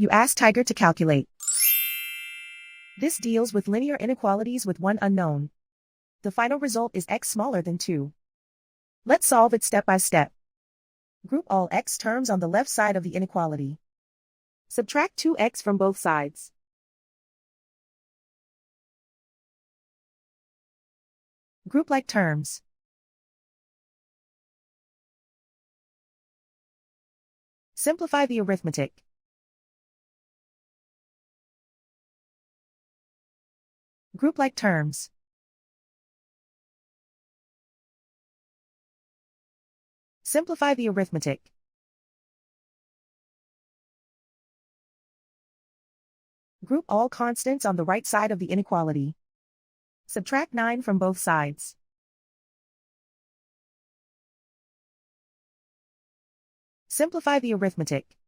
You ask Tiger to calculate. This deals with linear inequalities with one unknown. The final result is x smaller than 2. Let's solve it step by step. Group all x terms on the left side of the inequality. Subtract 2x from both sides. Group like terms. Simplify the arithmetic. Group like terms. Simplify the arithmetic. Group all constants on the right side of the inequality. Subtract 9 from both sides. Simplify the arithmetic.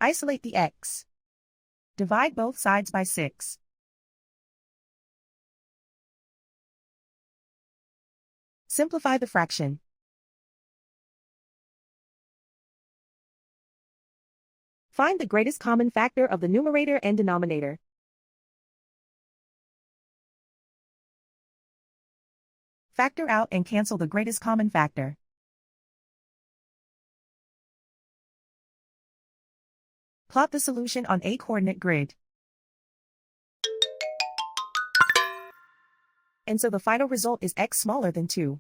Isolate the x. Divide both sides by 6. Simplify the fraction. Find the greatest common factor of the numerator and denominator. Factor out and cancel the greatest common factor. Plot the solution on a coordinate grid. And so the final result is x smaller than 2.